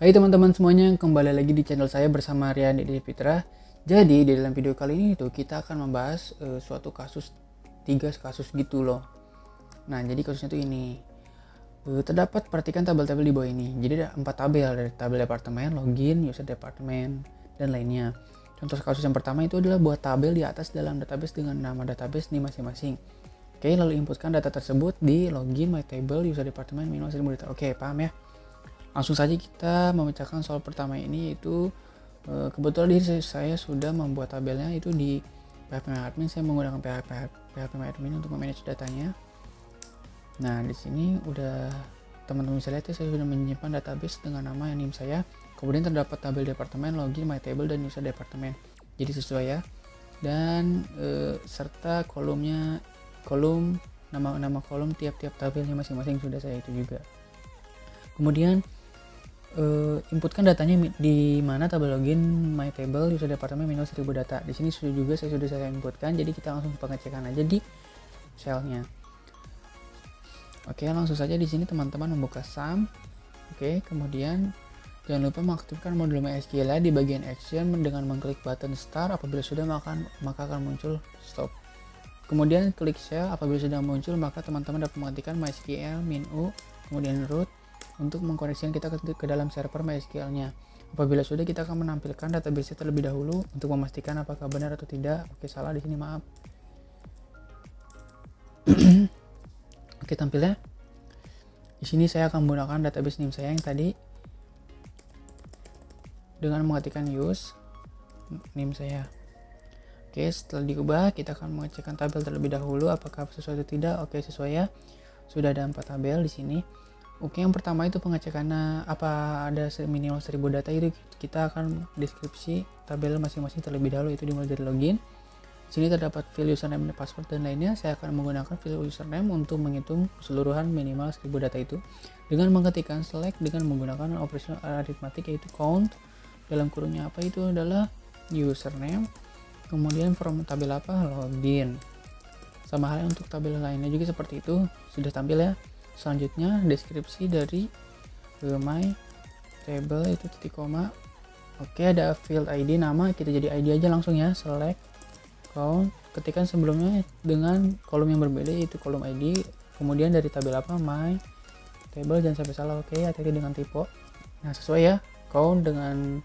Hai teman-teman semuanya, kembali lagi di channel saya bersama Rian Dede Fitra. Jadi di dalam video kali ini tuh kita akan membahas suatu kasus, 3 kasus gitu loh. Nah jadi kasusnya tuh ini, terdapat perhatikan tabel-tabel di bawah ini. Jadi ada 4 tabel, dari tabel departemen, login, user departemen, dan lainnya. Contoh kasus yang pertama itu adalah buat tabel di atas dalam database dengan nama database di masing-masing. Oke, lalu inputkan data tersebut di login, my table, user departemen, minimal 1000 data. Oke, paham ya? Langsung saja kita memecahkan soal pertama ini, yaitu kebetulan diri saya sudah membuat tabelnya itu di PHP Admin. Saya menggunakan PHP Admin untuk memanage datanya. Nah di sini udah teman-teman bisa lihat ya, saya sudah menyimpan database dengan nama NIM saya. Kemudian terdapat tabel departemen, login, my table, dan user departemen. Jadi sesuai ya. Dan serta kolom nama kolom tiap-tiap tabelnya masing-masing sudah saya itu juga. Kemudian inputkan datanya di mana tabel login, my table, user departemen, minimal 1000 data. Di sini sudah saya inputkan, jadi kita langsung pengecekan aja di shellnya. Oke, langsung saja di sini teman-teman membuka sum. Oke, kemudian jangan lupa mengaktifkan modul MySQL di bagian action dengan mengklik button start. Apabila sudah maka akan muncul stop. Kemudian klik shell. Apabila sudah muncul maka teman-teman dapat mengetikkan MySQL -u kemudian root untuk mengkoneksikan kita ke dalam server MySQL-nya. Apabila sudah, kita akan menampilkan database terlebih dahulu untuk memastikan apakah benar atau tidak. Oke, salah di sini, maaf. Oke, tampilnya. Di sini saya akan menggunakan database NIM saya yang tadi dengan mengetikkan use NIM saya. Oke, setelah diubah, kita akan mengecekkan tabel terlebih dahulu apakah sesuai atau tidak. Oke, sesuai ya. Sudah ada 4 tabel di sini. Oke, yang pertama itu pengecekannya apa ada minimal 1000 data, itu kita akan deskripsi tabel masing-masing terlebih dahulu, itu dimulai dari login. Sini terdapat field username, password, dan lainnya. Saya akan menggunakan field username untuk menghitung keseluruhan minimal 1000 data itu dengan mengetikkan select dengan menggunakan operasional aritmatik, yaitu count dalam kurungnya apa itu adalah username, kemudian from tabel apa, login. Sama halnya untuk tabel lainnya juga seperti itu, sudah tampil ya. Selanjutnya deskripsi dari my table itu titik koma. Oke, ada field ID, nama kita jadi ID aja langsung ya, select count, ketikkan sebelumnya dengan kolom yang berbeda yaitu kolom ID, kemudian dari tabel apa, my table, jangan sampai salah. Oke, hati-hati dengan typo. Nah sesuai ya, count dengan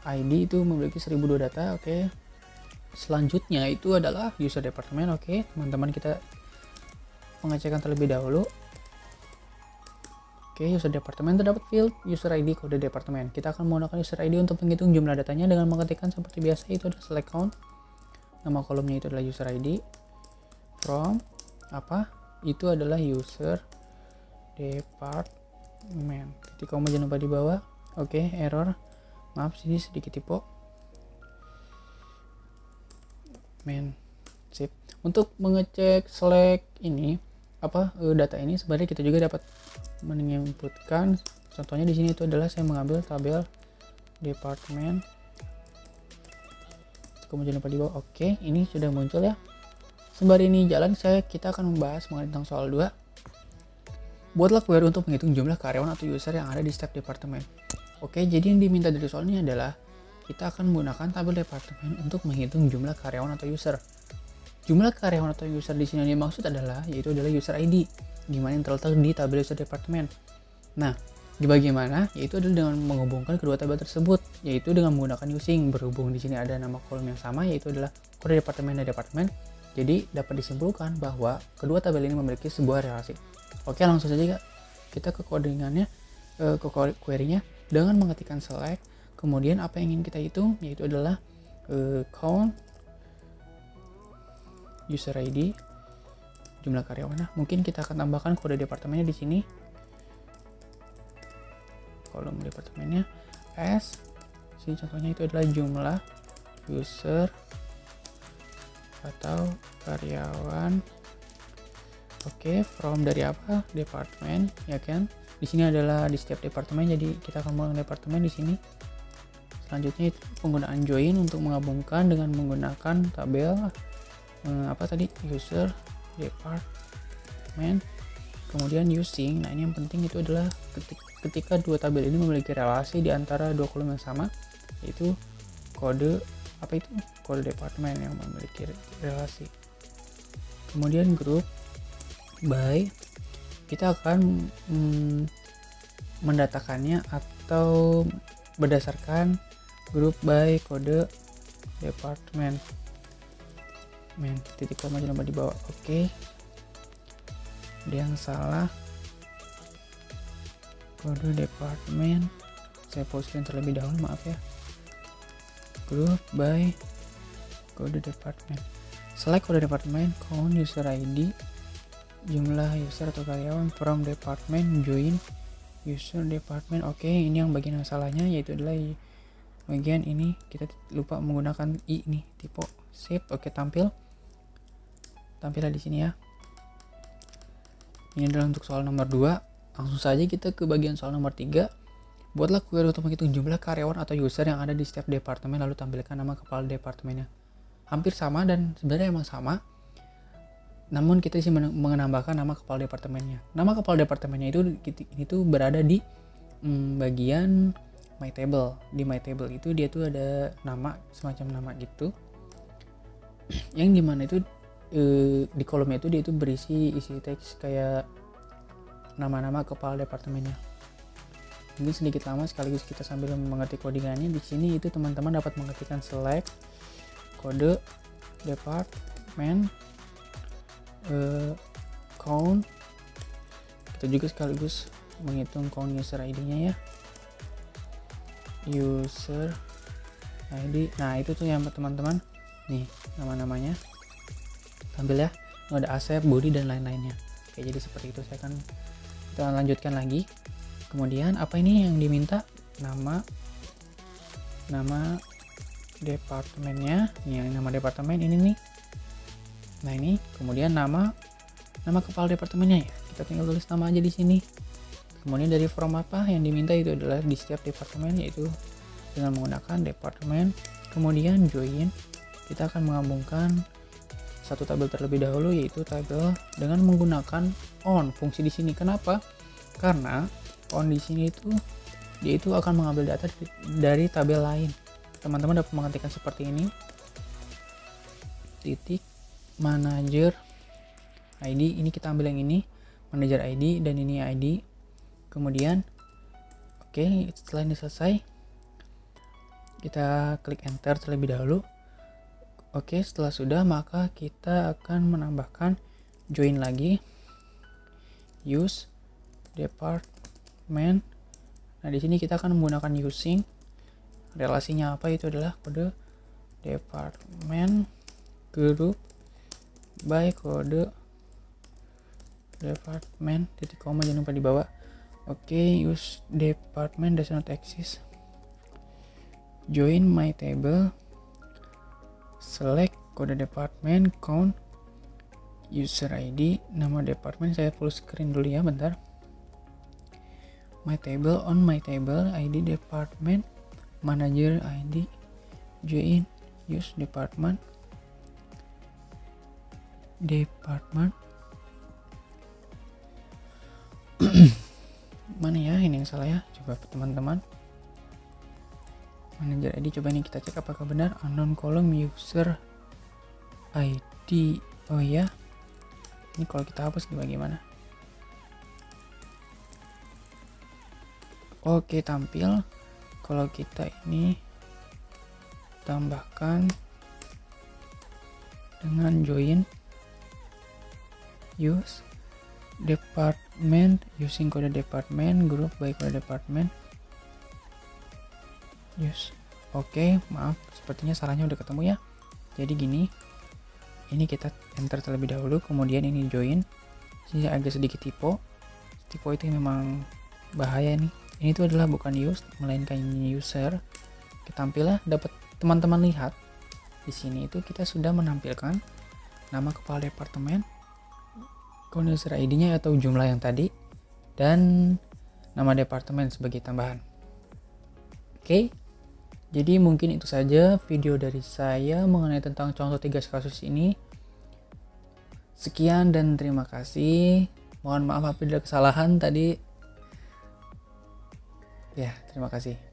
ID itu memiliki 1002 data. Oke, selanjutnya itu adalah user departemen. Oke teman-teman, kita pengecekan terlebih dahulu. Oke, user departemen terdapat field user ID kode departemen. Kita akan menggunakan user ID untuk menghitung jumlah datanya dengan mengetikkan seperti biasa, itu adalah select count. Nama kolomnya itu adalah user ID. From apa? Itu adalah user department. Titik koma jangan lupa di bawah. Oke, error. Maaf, sini sedikit typo. Sip. Untuk mengecek select ini data ini, sebenarnya kita juga dapat menginputkan. Contohnya di sini itu adalah saya mengambil tabel departemen, kemudian lupa di bawah. Oke, ini sudah muncul ya. Sembari ini jalan, kita akan membahas mengenai tentang soal 2. Buatlah query untuk menghitung jumlah karyawan atau user yang ada di setiap departemen. Oke, jadi yang diminta dari soal ini adalah kita akan menggunakan tabel departemen untuk menghitung jumlah karyawan atau user. Jumlah karyawan atau user di sini yang dimaksud adalah user ID, gimana yang terletak di tabel user departemen. Nah, bagaimana? Yaitu adalah dengan menghubungkan kedua tabel tersebut, yaitu dengan menggunakan using. Berhubung di sini ada nama kolom yang sama, yaitu adalah kode departemen dan departemen. Jadi dapat disimpulkan bahwa kedua tabel ini memiliki sebuah relasi. Oke, langsung saja kita ke codingannya, ke query-nya dengan mengetikkan select. Kemudian apa yang ingin kita hitung, yaitu adalah count user ID, jumlah karyawan. Nah, mungkin kita akan tambahkan kode departemennya di sini. Kolom departemennya S. Sini contohnya itu adalah jumlah user atau karyawan. Oke, from dari apa? Departemen, ya kan? Di sini adalah di setiap departemen, jadi kita akan menggunakan departemen di sini. Selanjutnya itu penggunaan join untuk menggabungkan dengan menggunakan tabel user department, kemudian using. Nah ini yang penting itu adalah ketik ketika dua tabel ini memiliki relasi di antara dua kolom yang sama, yaitu kode kode departemen yang memiliki relasi. Kemudian grup by, kita akan mendatakannya atau berdasarkan grup by kode departemen. Titik koma jangan lupa di bawah. Oke. Ada yang salah. Kode departemen. Saya posting terlebih dahulu, maaf ya. Grup by kode departemen. Select kode departemen, count user ID, jumlah user atau karyawan, from department, join user department. Oke, ini yang bagian yang salahnya, yaitu adalah bagian ini kita lupa menggunakan i nih, tipe save. Oke, tampillah di sini ya. Ini adalah untuk soal nomor 2. Langsung saja kita ke bagian soal nomor 3. Buatlah query untuk menghitung jumlah karyawan atau user yang ada di setiap departemen, lalu tampilkan nama kepala departemennya. Hampir sama dan sebenarnya emang sama, namun kita sih menambahkan nama kepala departemennya. Nama kepala departemennya itu berada di bagian my table. Di my table itu dia tuh ada nama, semacam nama gitu, yang dimana itu di kolomnya itu dia itu berisi isi teks kayak nama-nama kepala departemennya. Mungkin sedikit lama, sekaligus kita sambil mengerti codingannya. Di sini itu teman-teman dapat mengetikkan select kode departemen, count. Kita juga sekaligus menghitung count user ID-nya ya. User ID. Nah, itu tuh yang teman-teman. Nih, nama-namanya. Tampil ya. Ada Asep, Budi dan lain-lainnya. Oke, jadi seperti itu. Kita lanjutkan lagi. Kemudian apa ini yang diminta? Nama departemennya. Nih, nama departemen ini nih. Nah, ini kemudian nama kepala departemennya ya. Kita tinggal tulis nama aja di sini. Kemudian dari form apa yang diminta itu adalah di setiap departemen, yaitu dengan menggunakan departemen. Kemudian join, kita akan menggabungkan satu tabel terlebih dahulu, yaitu tabel dengan menggunakan on fungsi di sini. Kenapa? Karena on di sini itu dia itu akan mengambil data dari tabel lain. Teman-teman dapat mengetikkan seperti ini. Titik manager ID, ini kita ambil yang ini, manager ID, dan ini ID. Kemudian oke, setelah ini selesai, kita klik enter terlebih dahulu. Oke, setelah sudah, maka kita akan menambahkan join lagi, use department. Nah, di sini kita akan menggunakan using. Relasinya apa? Itu adalah kode department group by kode department, titik koma jangan lupa di bawah. Oke, use department does not exist. Join my table, select kode department, count user ID, nama department. Saya full screen dulu ya, bentar. My table, on my table, ID department, manager ID, join use department. Mana ya ini yang salah ya? Coba teman-teman. Manager ID, coba ini kita cek apakah benar. Unknown column user ID. Oh ya, ini kalau kita hapus bagaimana? Oke, tampil. Kalau kita ini tambahkan dengan join use department using kode department group by kode department use. Oke, maaf, sepertinya salahnya udah ketemu ya. Jadi gini, ini kita enter terlebih dahulu, kemudian ini join. Sini agak sedikit typo itu memang bahaya nih. Ini tuh adalah bukan use, melainkan user. Kita tampillah, dapat teman-teman lihat di sini itu kita sudah menampilkan nama kepala departemen, count user ID-nya atau jumlah yang tadi, dan nama departemen sebagai tambahan. Oke, jadi mungkin itu saja video dari saya mengenai tentang contoh 3 kasus ini. Sekian dan terima kasih. Mohon maaf apabila ada kesalahan tadi. Ya, terima kasih.